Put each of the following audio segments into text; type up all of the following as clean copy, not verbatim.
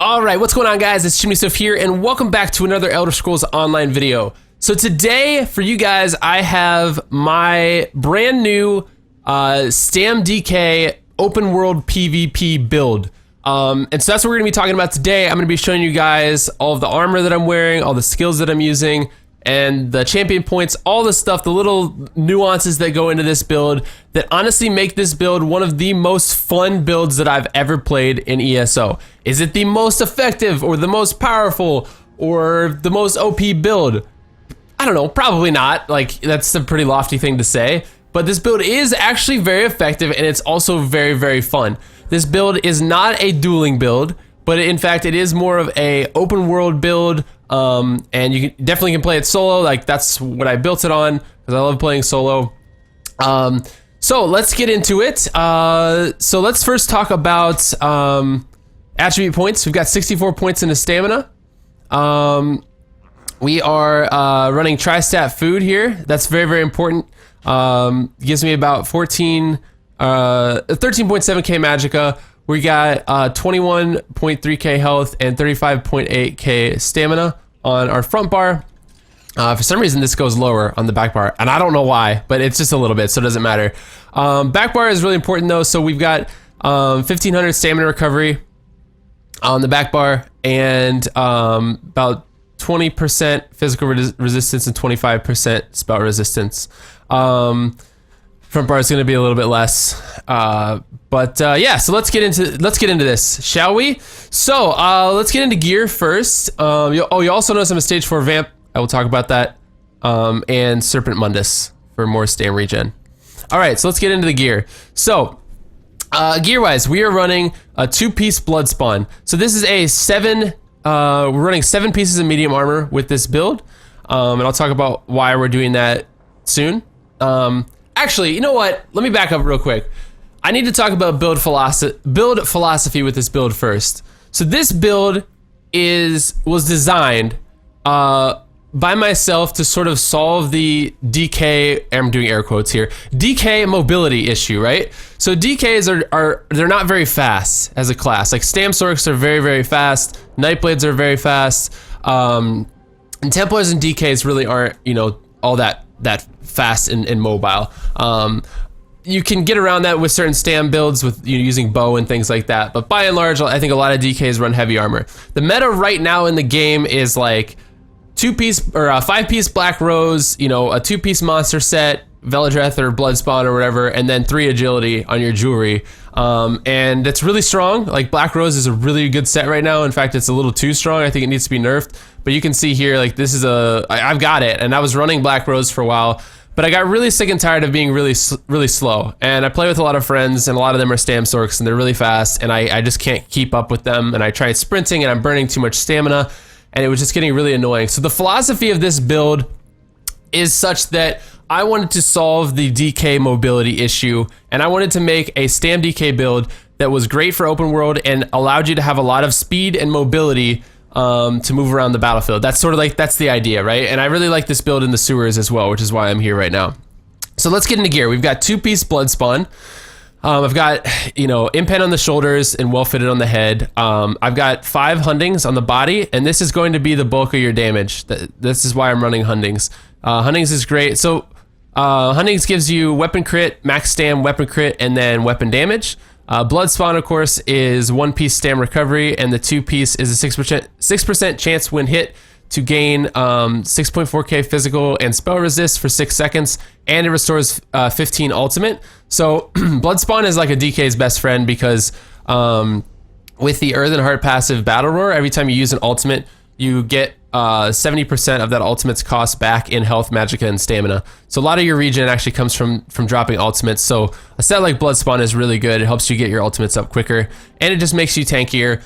Alright, what's going on guys? It's Chimney Stuff here, and welcome back to another Elder Scrolls Online video. So today, for you guys, I have my brand new Stam DK open world PvP build. And so that's what we're going to be talking about today. I'm going to be showing you guys all of the armor that I'm wearing, all the skills that I'm using, and the champion points, all the stuff, the little nuances that go into this build that honestly make this build one of the most fun builds that I've ever played in ESO. Is it the most effective or the most powerful or the most OP build? I don't know, probably not. Like, that's a pretty lofty thing to say, but this build is actually very effective, and it's also very, very fun. This build is not a dueling build, but in fact it is more of a open world build, and you definitely can play it solo. Like, that's what I built it on, because I love playing solo. So let's get into it. So let's first talk about attribute points. We've got 64 points into stamina. We are running tri-stat food here. That's very, very important. Gives me about 13.7k magicka. We got 21.3k health and 35.8k stamina on our front bar. For some reason this goes lower on the back bar, and I don't know why, but it's just a little bit, so it doesn't matter. Back bar is really important though, so we've got 1500 stamina recovery on the back bar, and about 20% physical resistance and 25% spell resistance. Front bar is going to be a little bit less, yeah. So let's get into this, shall we? So let's get into gear first. You also notice I'm a stage 4 vamp. I will talk about that, and Serpent Mundus for more Stam regen. All right, so let's get into the gear. So gear wise, we are running a 2-piece blood spawn. So this is a we're running 7 pieces of medium armor with this build, and I'll talk about why we're doing that soon. Actually, you know what? Let me back up real quick. I need to talk about build philosophy with this build first. So this build was designed by myself to sort of solve the DK, I'm doing air quotes here, DK mobility issue, right? So DKs they're not very fast as a class. Like Stam Sorks are very, very fast. Nightblades are very fast. And Templars and DKs really aren't, you know, all that fast and mobile. You can get around that with certain Stam builds with using bow and things like that, but by and large I think a lot of DKs run heavy armor. The meta right now in the game is like 2-piece or 5-piece Black Rose, you know, a 2-piece monster set, Veladreth or Bloodspawn or whatever, and then 3 agility on your jewelry. And it's really strong. Like, Black Rose is a really good set right now. In fact, it's a little too strong. I think it needs to be nerfed. But you can see here, like, this is I've got it, and I was running Black Rose for a while, but I got really sick and tired of being really slow. And I play with a lot of friends, and a lot of them are Stam Sorks, and they're really fast, and I just can't keep up with them. And I tried sprinting, and I'm burning too much stamina, and it was just getting really annoying. So the philosophy of this build is such that I wanted to solve the DK mobility issue, and I wanted to make a Stam DK build that was great for open world and allowed you to have a lot of speed and mobility to move around the battlefield. That's sort of like, that's the idea, right? And I really like this build in the sewers as well, which is why I'm here right now. So let's get into gear. We've got 2-piece blood spawn. I've got, you know, impen on the shoulders and well fitted on the head. I've got 5 Hundings on the body, and this is going to be the bulk of your damage. This is why I'm running Hundings. Hundings is great. So Hundings gives you weapon crit, max stam, weapon crit, and then weapon damage. Blood spawn, of course, is 1-piece stam recovery, and the 2-piece is a 6% chance when hit to gain 6.4k physical and spell resist for 6 seconds, and it restores 15 ultimate. So blood spawn is like a DK's best friend, because with the Earthen Heart passive Battle Roar, every time you use an ultimate, you get 70% of that ultimate's cost back in health, magicka, and stamina. So a lot of your regen actually comes from dropping ultimates. So a set like blood spawn is really good. It helps you get your ultimates up quicker, and it just makes you tankier.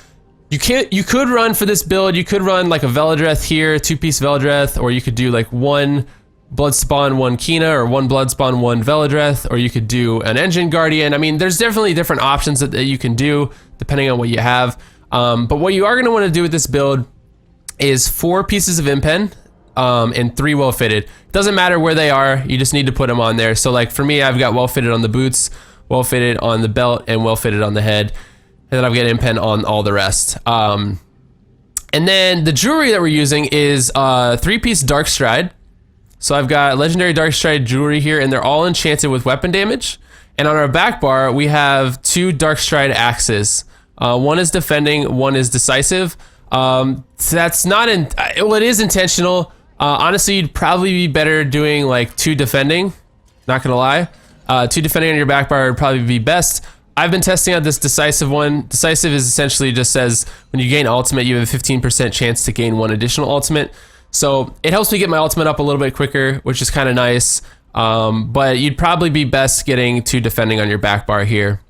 You could run for this build, you could run like a Veladreth here, 2-piece Veladreth, or you could do like 1 blood spawn, 1 Kina, or 1 blood spawn, 1 Veladreth, or you could do an Engine Guardian. I mean, there's definitely different options that you can do depending on what you have. But what you are going to want to do with this build is 4 pieces of impen and 3 well fitted. Doesn't matter where they are, you just need to put them on there. So like for me, I've got well fitted on the boots, well fitted on the belt, and well fitted on the head. And then I've got impen on all the rest. And then the jewelry that we're using is 3-piece Dark Stride. So I've got legendary Dark Stride jewelry here, and they're all enchanted with weapon damage. And on our back bar, we have 2 Dark Stride axes. One is defending, one is decisive. So that's not well, it is intentional. Honestly, you'd probably be better doing like 2 defending. Not gonna lie, 2 defending on your back bar would probably be best. I've been testing out this decisive one. Decisive is essentially just says when you gain ultimate, you have a 15% chance to gain 1 additional ultimate. So it helps me get my ultimate up a little bit quicker, which is kind of nice. But you'd probably be best getting 2 defending on your back bar here.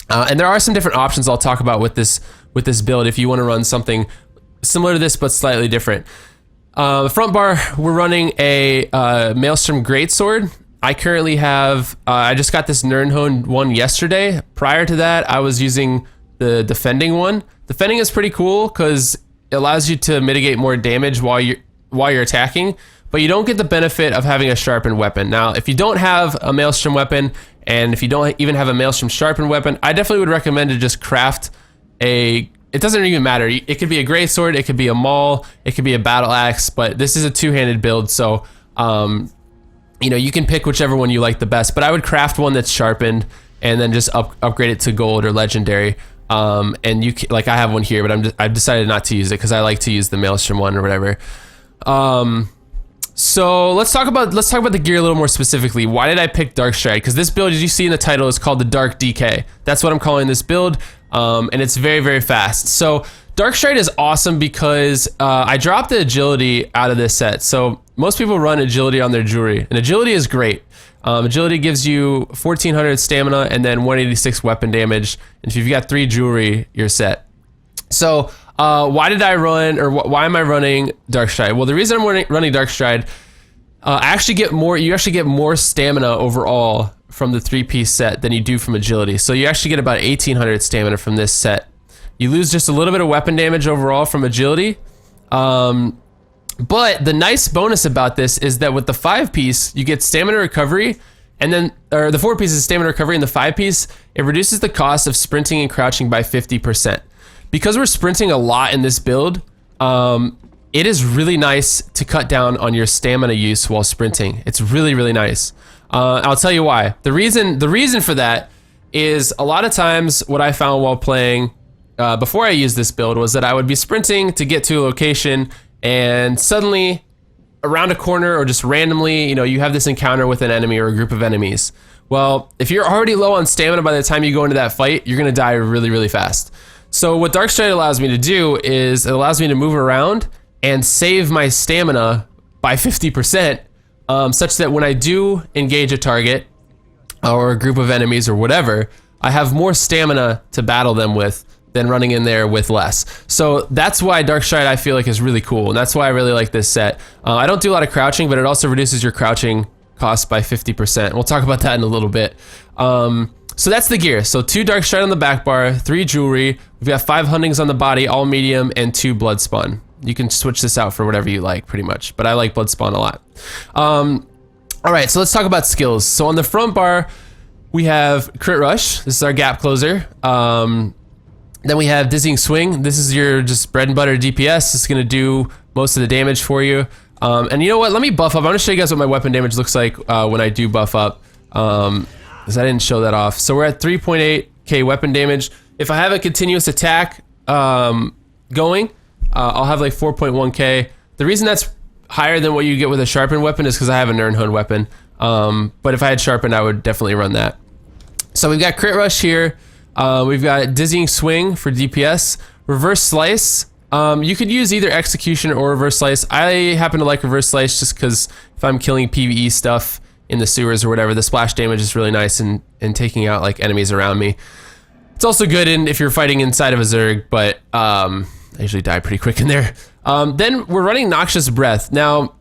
And there are some different options I'll talk about with this build if you want to run something similar to this but slightly different. Front bar, we're running a Maelstrom Greatsword. I currently have, I just got this Nirnhone one yesterday. Prior to that, I was using the defending one. Defending is pretty cool because it allows you to mitigate more damage while you're attacking, but you don't get the benefit of having a sharpened weapon. Now, if you don't have a Maelstrom weapon, and if you don't even have a Maelstrom sharpened weapon, I definitely would recommend to just craft it doesn't even matter. It could be a greatsword, it could be a maul, it could be a battle axe, but this is a 2-handed build, so you know, you can pick whichever one you like the best, but I would craft one that's sharpened and then just upgrade it to gold or legendary. And you like I have one here, but I've decided not to use it because I like to use the Maelstrom one or whatever. So let's talk about the gear a little more specifically. Why did I pick Dark Stride? Because this build, as you see in the title, is called the Dark DK. That's what I'm calling this build, and it's very, very fast. So Dark Stride is awesome because I dropped the agility out of this set. So most people run agility on their jewelry, and agility is great. Agility gives you 1400 stamina and then 186 weapon damage. And if you've got 3 jewelry, you're set. So why did I run, or why am I running Dark Stride? Well, the reason I'm running Dark Stride, you actually get more stamina overall from the 3-piece set than you do from agility. So you actually get about 1800 stamina from this set. You lose just a little bit of weapon damage overall from agility. But the nice bonus about this is that with the 5-piece, you get stamina recovery, and then, or the 4-piece is stamina recovery, and the 5-piece, it reduces the cost of sprinting and crouching by 50%. Because we're sprinting a lot in this build, it is really nice to cut down on your stamina use while sprinting. It's really, really nice. I'll tell you why. The reason for that is a lot of times what I found while playing before I used this build was that I would be sprinting to get to a location, and suddenly around a corner or just randomly, you know, you have this encounter with an enemy or a group of enemies. Well, if you're already low on stamina by the time you go into that fight, you're gonna die really, really fast. So what Dark Stride allows me to do is it allows me to move around and save my stamina by 50%, such that when I do engage a target or a group of enemies or whatever, I have more stamina to battle them with than running in there with less. So that's why Dark Stride I feel like is really cool, and that's why I really like this set. I don't do a lot of crouching, but it also reduces your crouching cost by 50%. We'll talk about that in a little bit. So that's the gear. So 2 Dark Stride on the back bar, 3 jewelry, we've got 5 huntings on the body, all medium, and 2 blood spawn. You can switch this out for whatever you like, pretty much, but I like blood spawn a lot. All right, so let's talk about skills. So on the front bar, we have Crit Rush. This is our gap closer. Then we have Dizzying Swing. This is your just bread and butter DPS. It's gonna do most of the damage for you. And you know what? Let me buff up. I'm gonna show you guys what my weapon damage looks like when I do buff up. Because I didn't show that off. So we're at 3.8k weapon damage. If I have a continuous attack going, I'll have like 4.1k. The reason that's higher than what you get with a sharpened weapon is because I have a Nirnhone weapon. But if I had sharpened, I would definitely run that. So we've got Crit Rush here. We've got Dizzying Swing for DPS. Reverse Slice. You could use either Execution or Reverse Slice. I happen to like Reverse Slice just because if I'm killing PvE stuff in the sewers or whatever, the splash damage is really nice in taking out like enemies around me. It's also good if you're fighting inside of a Zerg, but I usually die pretty quick in there. Then we're running Noxious Breath. Now,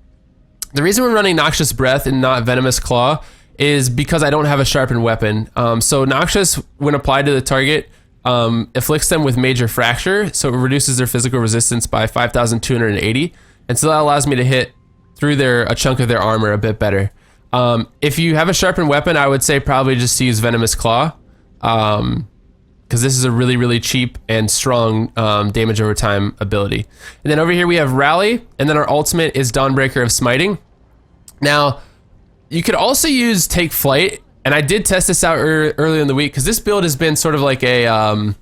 the reason we're running Noxious Breath and not Venomous Claw is because I don't have a sharpened weapon. So Noxious, when applied to the target, afflicts them with Major Fracture, so it reduces their physical resistance by 5,280, and so that allows me to hit through a chunk of their armor a bit better. If you have a sharpened weapon, I would say probably just use Venomous Claw. because this is a really, really cheap and strong damage over time ability. And then over here we have Rally, and then our ultimate is Dawnbreaker of Smiting. Now, you could also use Take Flight, and I did test this out earlier in the week, because this build has been sort of like a...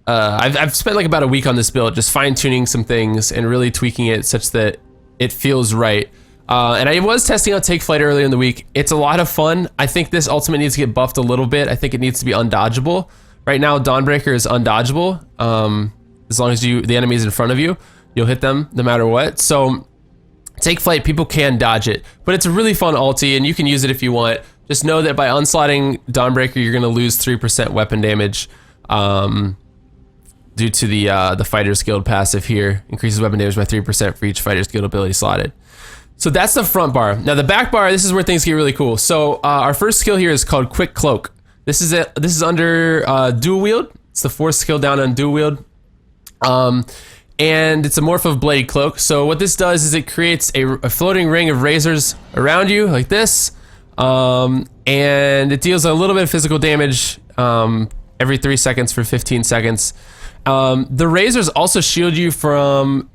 I've spent like about a week on this build, just fine-tuning some things and really tweaking it such that it feels right. And I was testing out Take Flight earlier in the week. It's a lot of fun. I think this ultimate needs to get buffed a little bit. I think it needs to be undodgeable. Right now, Dawnbreaker is undodgeable. As long as the enemy is in front of you, you'll hit them no matter what. So Take Flight, people can dodge it, but it's a really fun ulti, and you can use it if you want. Just know that by unslotting Dawnbreaker, you're going to lose 3% weapon damage due to the Fighter's Guild passive here. Increases weapon damage by 3% for each Fighter's Guild ability slotted. So that's the front bar. Now the back bar, this is where things get really cool. So our first skill here is called Quick Cloak. This is it. This is under Dual Wield. It's the 4th skill down on Dual Wield. And it's a morph of Blade Cloak. So what this does is it creates a floating ring of razors around you like this. And it deals a little bit of physical damage every 3 seconds for 15 seconds. The razors also shield you from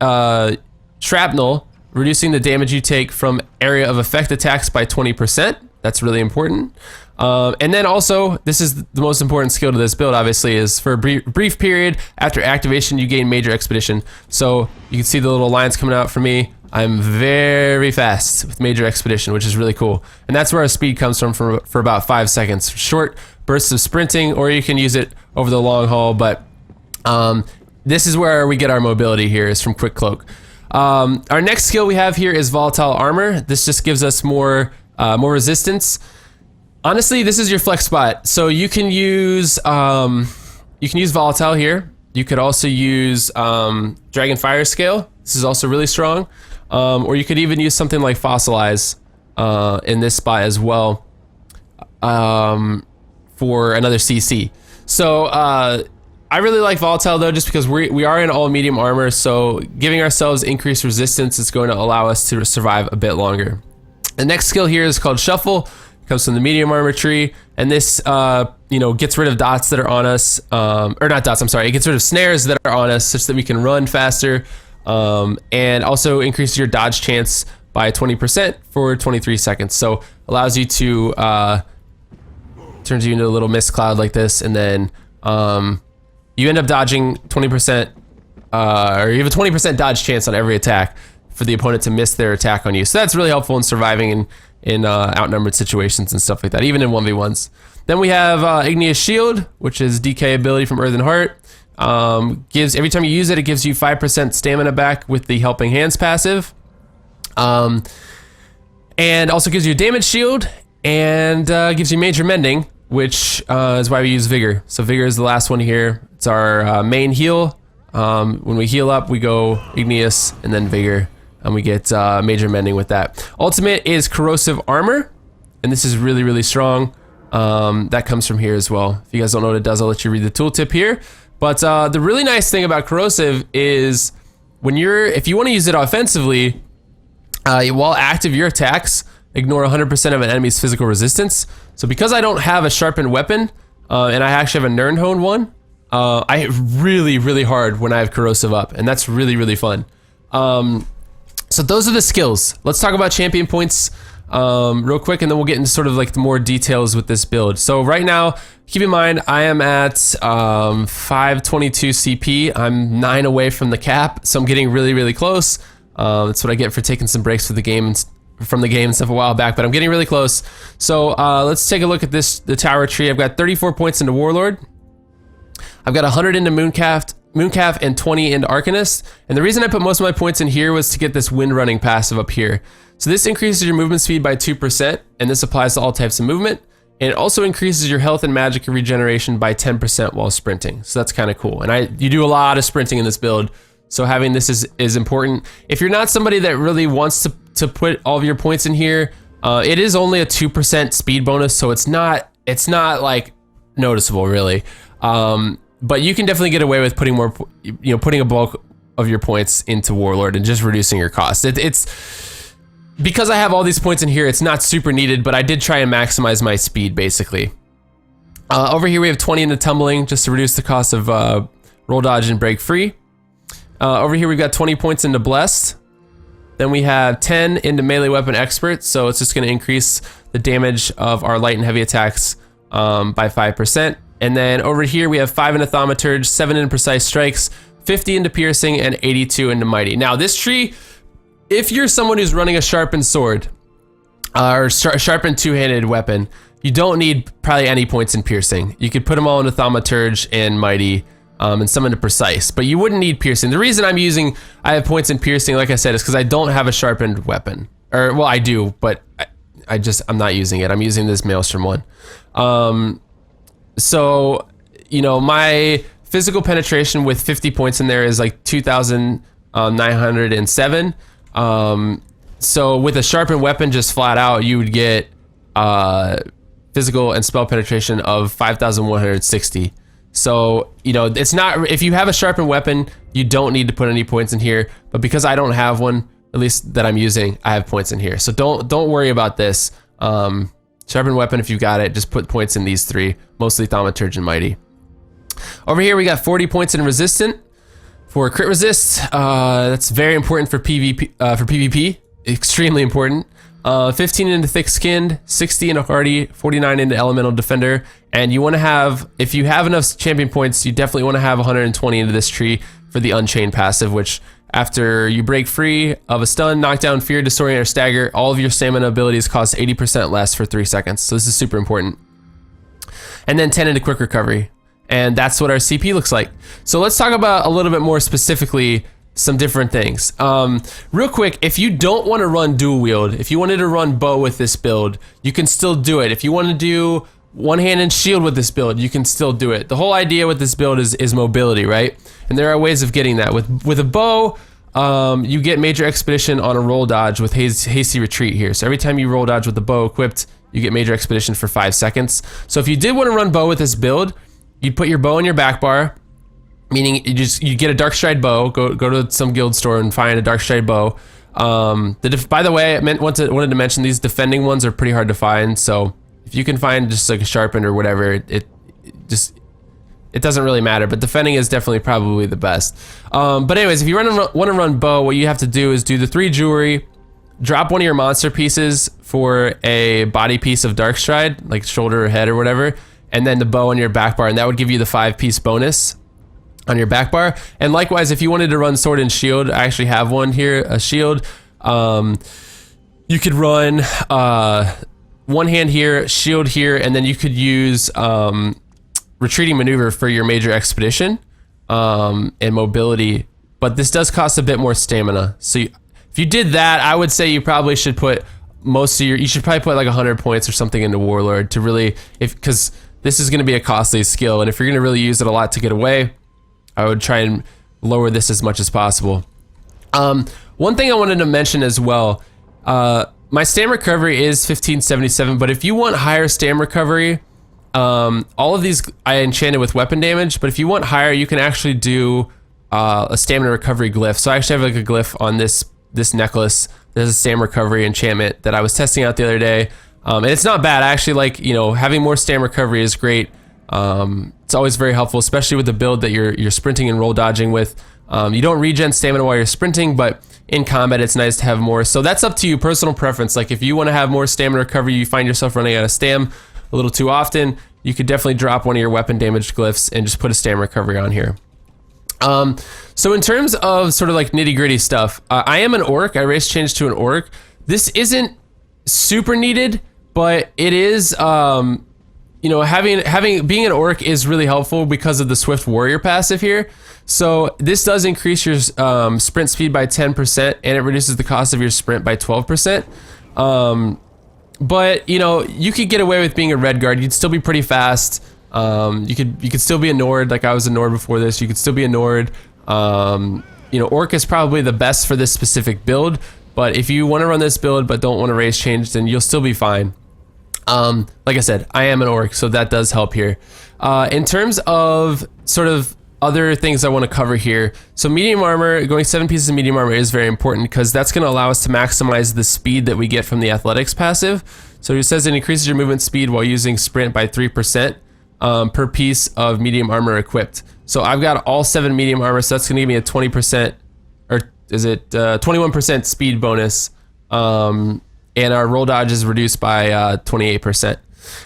shrapnel, reducing the damage you take from area of effect attacks by 20%. That's really important. And then also, this is the most important skill to this build, obviously, is for a brief period after activation, you gain Major Expedition. So you can see the little lines coming out for me. I'm very fast with Major Expedition, which is really cool. And that's where our speed comes from for about 5 seconds. Short bursts of sprinting, or you can use it over the long haul, but this is where we get our mobility here, is from Quick Cloak. Our next skill we have here is Volatile Armor. This just gives us more resistance. Honestly, this is your flex spot. So you can use Volatile here. You could also use Dragon Fire Scale. This is also really strong. Or you could even use something like Fossilize in this spot as well for another CC. So I really like Volatile though, just because we are in all medium armor, so giving ourselves increased resistance is going to allow us to survive a bit longer. The next skill here is called Shuffle. It comes from the medium armor tree, and this gets rid of dots that are on us, or not dots, I'm sorry, it gets rid of snares that are on us such that we can run faster, and also increases your dodge chance by 20% for 23 seconds. So allows you to turns you into a little mist cloud like this, and then you end up dodging 20%, or you have a 20% dodge chance on every attack for the opponent to miss their attack on you. So that's really helpful in surviving in outnumbered situations and stuff like that, even in 1v1s. Then we have Igneous Shield, which is DK ability from Earthen Heart. Every time you use it, it gives you 5% stamina back with the Helping Hands passive. And also gives you a damage shield, and gives you Major Mending, which is why we use Vigor. So Vigor is the last one here. It's our main heal. When we heal up, we go Igneous and then Vigor, and we get Major Mending with that. Ultimate is Corrosive Armor, and this is really, really strong. That comes from here as well. If you guys don't know what it does, I'll let you read the tooltip here. But the really nice thing about Corrosive is if you want to use it offensively, while active, your attacks ignore 100% of an enemy's physical resistance. So because I don't have a sharpened weapon, and I actually have a Nirnhone one, I hit really, really hard when I have Corrosive up, and that's really, really fun. So those are the skills. Let's talk about champion points real quick, and then we'll get into sort of like the more details with this build. So right now, keep in mind, I am at 522 CP. I'm 9 away from the cap, so I'm getting really, really close. That's what I get for taking some breaks from the game and stuff a while back, but I'm getting really close. So let's take a look at the tower tree. I've got 34 points into Warlord. I've got 100 into Mooncalf and 20 into Arcanist. And the reason I put most of my points in here was to get this Wind Running passive up here. So this increases your movement speed by 2%, and this applies to all types of movement. And it also increases your health and magic regeneration by 10% while sprinting. So that's kind of cool. And you do a lot of sprinting in this build, so having this is important. If you're not somebody that really wants to put all of your points in here, it is only a 2% speed bonus, so it's not like noticeable really. But you can definitely get away with putting putting a bulk of your points into Warlord and just reducing your cost. It's because I have all these points in here, it's not super needed, but I did try and maximize my speed basically. Over here we have 20 into tumbling just to reduce the cost of roll dodge and break free. Over here we've got 20 points into blessed. Then we have 10 into melee weapon expert, so it's just going to increase the damage of our light and heavy attacks by 5%. And then over here we have 5 into thaumaturge, 7 into precise strikes, 50 into piercing, and 82 into mighty. Now this tree, if you're someone who's running a sharpened sword or sharpened two-handed weapon, you don't need probably any points in piercing. You could put them all into thaumaturge and mighty. And some into precise, but you wouldn't need piercing. The reason I have points in piercing, like I said, is because I don't have a sharpened weapon. Or, well, I do, but I'm not using it. I'm using this Maelstrom one. So, you know, my physical penetration with 50 points in there is like 2,907. So with a sharpened weapon, just flat out, you would get physical and spell penetration of 5,160. So, you know, it's not, if you have a sharpened weapon, you don't need to put any points in here, but because I don't have one, at least that I'm using, I have points in here. So don't worry about this. Sharpened weapon, if you got it, just put points in these three, mostly thaumaturge and mighty. Over here, we got 40 points in resistant for crit resist. That's very important for PvP, extremely important. 15 into thick skinned, 60 into hardy, 49 into elemental defender, and you want to have, if you have enough champion points, you definitely want to have 120 into this tree for the Unchained passive, which after you break free of a stun, knockdown, fear, disorient, or stagger, all of your stamina abilities cost 80% less for 3 seconds. So this is super important. And then 10 into quick recovery, and that's what our CP looks like. So let's talk about a little bit more specifically some different things. Real quick, if you don't want to run dual wield, if you wanted to run bow with this build, you can still do it. If you want to do one hand and shield with this build, you can still do it. The whole idea with this build is mobility, right? And there are ways of getting that. With a bow, you get major expedition on a roll dodge with hasty retreat here. So every time you roll dodge with the bow equipped, you get major expedition for 5 seconds. So if you did want to run bow with this build, you'd put your bow in your back bar, meaning you get a dark stride bow. Go to some guild store and find a dark stride bow. By the way, I wanted to mention these defending ones are pretty hard to find. So if you can find just like a sharpened or whatever, it doesn't really matter. But defending is definitely probably the best. But anyways, if you want to run bow, what you have to do is do the 3 jewelry, drop one of your monster pieces for a body piece of dark stride, like shoulder or head or whatever, and then the bow on your back bar, and that would give you the 5-piece bonus on your back bar. And likewise, if you wanted to run sword and shield, I actually have one here, a shield. You could run one hand here, shield here, and then you could use retreating maneuver for your major expedition and mobility. But this does cost a bit more stamina. So if you did that, I would say you probably should put you should probably put like 100 points or something into Warlord to really, because this is going to be a costly skill, and if you're going to really use it a lot to get away, I would try and lower this as much as possible. One thing I wanted to mention as well, my stam recovery is 1577, but if you want higher stam recovery, all of these I enchanted with weapon damage, but if you want higher, you can actually do a stamina recovery glyph. So I actually have like a glyph on this necklace. There's a stam recovery enchantment that I was testing out the other day, and it's not bad. I actually like, you know, having more stam recovery is great. It's always very helpful, especially with the build that you're sprinting and roll dodging with. You don't regen stamina while you're sprinting, but in combat it's nice to have more. So that's up to you, personal preference. Like if you want to have more stamina recovery, you find yourself running out of stam a little too often, you could definitely drop one of your weapon damage glyphs and just put a stam recovery on here. So in terms of sort of like nitty gritty stuff, I am an orc. I race changed to an orc. This isn't super needed, but it is, you know, being an orc is really helpful because of the Swift Warrior passive here. So this does increase your sprint speed by 10%, and it reduces the cost of your sprint by 12%. But you know, you could get away with being a red guard. You'd still be pretty fast. You could still be a Nord, like I was a Nord before this. You could still be a Nord. You know, orc is probably the best for this specific build. But if you want to run this build but don't want to race change, then you'll still be fine. Like I said, I am an orc, so that does help here. In terms of sort of other things I want to cover here, so medium armor, going 7 pieces of medium armor is very important because that's going to allow us to maximize the speed that we get from the athletics passive. So it says it increases your movement speed while using sprint by 3%. per piece of medium armor equipped. So I've got all 7 medium armor, so that's gonna give me a 20%, or is it 21% speed bonus, and our roll dodge is reduced by 28%.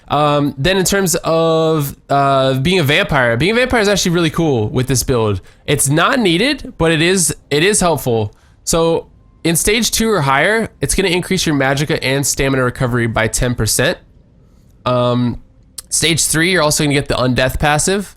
Then in terms of being a vampire is actually really cool with this build. It's not needed, but it is helpful. So in stage 2 or higher, it's going to increase your magicka and stamina recovery by 10%. Stage 3, you're also going to get the undeath passive.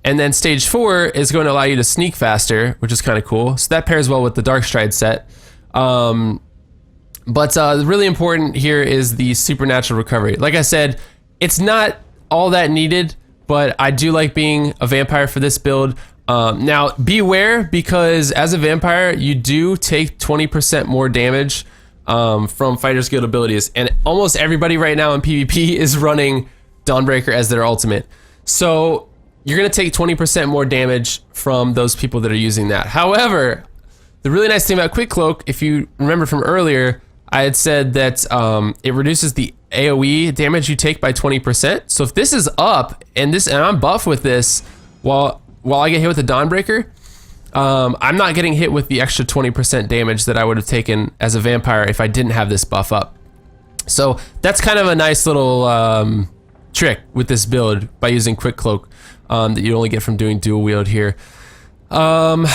And then stage 4 is going to allow you to sneak faster, which is kind of cool. So that pairs well with the Dark Stride set. But really important here is the supernatural recovery. Like I said, it's not all that needed, but I do like being a vampire for this build. Now, beware, because as a vampire, you do take 20% more damage from Fighter's Guild abilities. And almost everybody right now in PvP is running Dawnbreaker as their ultimate. So you're going to take 20% more damage from those people that are using that. However, the really nice thing about Quick Cloak, if you remember from earlier, I had said that it reduces the AoE damage you take by 20%. So if this is up and I'm buff with this, while I get hit with the Dawnbreaker, I'm not getting hit with the extra 20% damage that I would have taken as a vampire if I didn't have this buff up. So that's kind of a nice little trick with this build by using Quick Cloak that you only get from doing dual wield here. I'm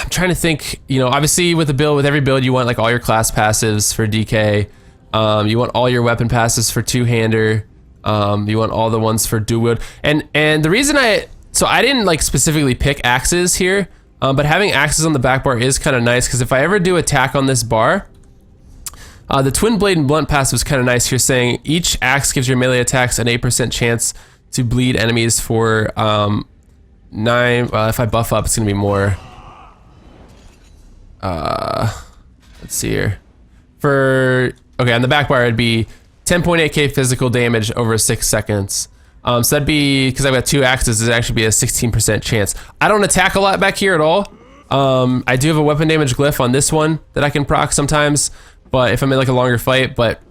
trying to think, you know, obviously with every build you want like all your class passives for DK. You want all your weapon passes for two-hander. You want all the ones for dual wield. And the reason I didn't like specifically pick axes here, but having axes on the back bar is kind of nice, because if I ever do attack on this bar, the twin blade and blunt passive is kind of nice here, saying each axe gives your melee attacks an 8% chance to bleed enemies for 9. If I buff up, it's gonna be more. Let's see here. Okay, on the back bar, it'd be 10.8k physical damage over 6 seconds. So that'd be, because I've got 2 axes, it'd actually be a 16% chance. I don't attack a lot back here at all. I do have a weapon damage glyph on this one that I can proc sometimes, but if I'm in like a longer fight, but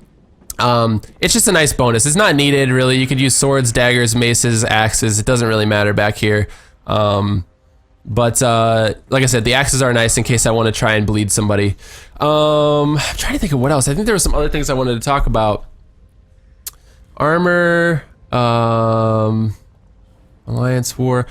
it's just a nice bonus. It's not needed really. You could use swords, daggers, maces, axes. It doesn't really matter back here. But like I said, the axes are nice in case I want to try and bleed somebody. I'm trying to think of what else. I think there were some other things I wanted to talk about. Armor, Alliance War.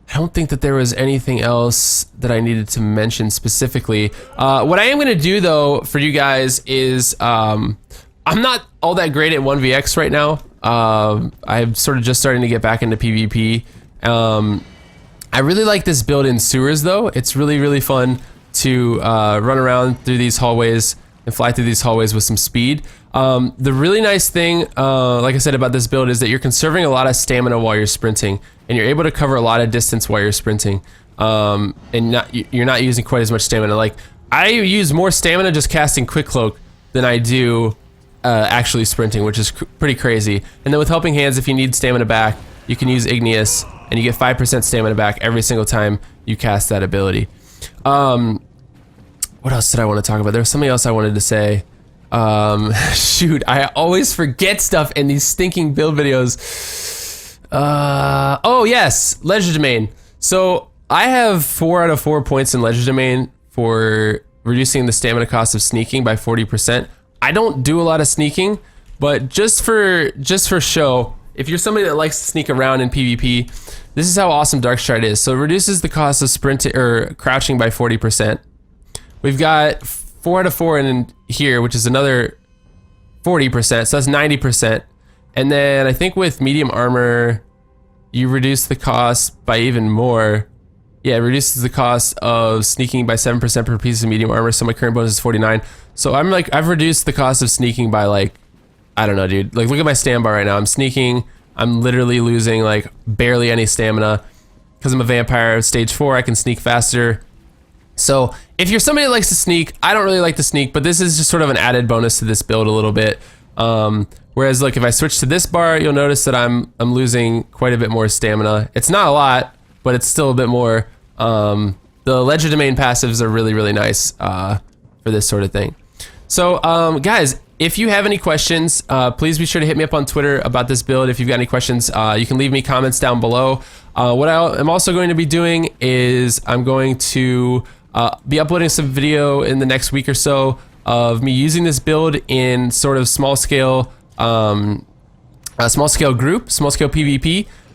I don't think that there was anything else that I needed to mention specifically. What I am going to do though for you guys is I'm not all that great at 1vx right now. I'm sort of just starting to get back into PvP. I really like this build in sewers though. It's really, really fun to run around through these hallways and fly through these hallways with some speed. The really nice thing, like I said about this build, is that you're conserving a lot of stamina while you're sprinting, and you're able to cover a lot of distance while you're sprinting, and you're not using quite as much stamina. Like, I use more stamina just casting Quick Cloak than I do actually sprinting, which is pretty crazy. And then with Helping Hands, if you need stamina back, you can use Igneous, and you get 5% stamina back every single time you cast that ability. What else did I want to talk about? There was something else I wanted to say. Shoot, I always forget stuff in these stinking build videos. Oh yes, Legerdemain. So I have 4 out of 4 points in Legerdemain for reducing the stamina cost of sneaking by 40%. I don't do a lot of sneaking, but just for show, if you're somebody that likes to sneak around in PvP, this is how awesome Dark Stride is. So it reduces the cost of sprinting or crouching by 40%. We've got 4 out of 4 in here, which is another 40%, so that's 90%. And then I think with medium armor, you reduce the cost by even more. Yeah, it reduces the cost of sneaking by 7% per piece of medium armor, so my current bonus is 49. So I'm like, I've reduced the cost of sneaking by like, I don't know, dude. Like, look at my stam bar right now. I'm sneaking. I'm literally losing like barely any stamina. Because I'm a vampire, stage 4, I can sneak faster. So if you're somebody that likes to sneak, I don't really like to sneak, but this is just sort of an added bonus to this build a little bit. Whereas look, if I switch to this bar, you'll notice that I'm losing quite a bit more stamina. It's not a lot, but it's still a bit more. The Legerdemain passives are really, really nice for this sort of thing. So guys, if you have any questions, please be sure to hit me up on Twitter about this build. If you've got any questions, you can leave me comments down below. What I am also going to be doing is I'm going to be uploading some video in the next week or so of me using this build in sort of small scale PvP.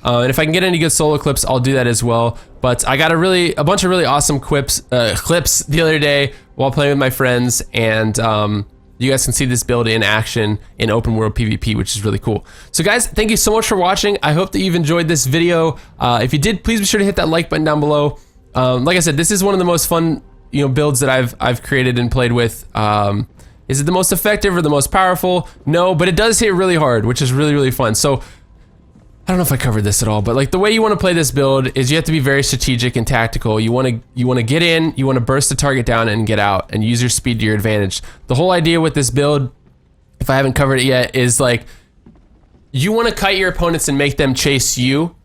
And if I can get any good solo clips, I'll do that as well. But I got a bunch of really awesome clips the other day while playing with my friends, and you guys can see this build in action in open world PvP, which is really cool. So guys, thank you so much for watching. I hope that you've enjoyed this video. If you did, please be sure to hit that like button down below. Like I said, this is one of the most fun, builds that I've created and played with. Is it the most effective or the most powerful? No, but it does hit really hard, which is really, really fun. So I don't know if I covered this at all, but like the way you want to play this build is you have to be very strategic and tactical. You want to get in, you want to burst the target down and get out and use your speed to your advantage. The whole idea with this build, if I haven't covered it yet, is like you want to kite your opponents and make them chase you,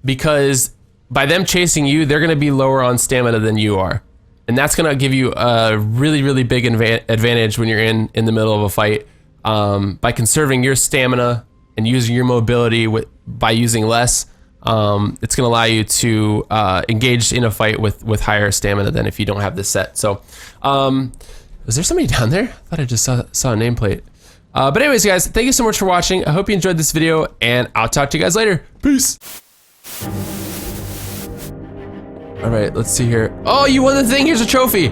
because by them chasing you, they're going to be lower on stamina than you are. And that's going to give you a really, really big advantage when you're in the middle of a fight, by conserving your stamina and using your mobility by using less. It's going to allow you to engage in a fight with higher stamina than if you don't have this set. So, was there somebody down there? I thought I just saw a nameplate. But anyways, guys, thank you so much for watching. I hope you enjoyed this video, and I'll talk to you guys later. Peace. All right, let's see here. Oh, you won the thing. Here's a trophy.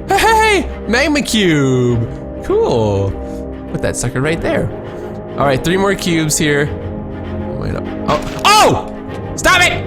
Hey, magma cube. Cool. Put that sucker right there. All right, 3 more cubes here. Wait up. Oh! Stop it!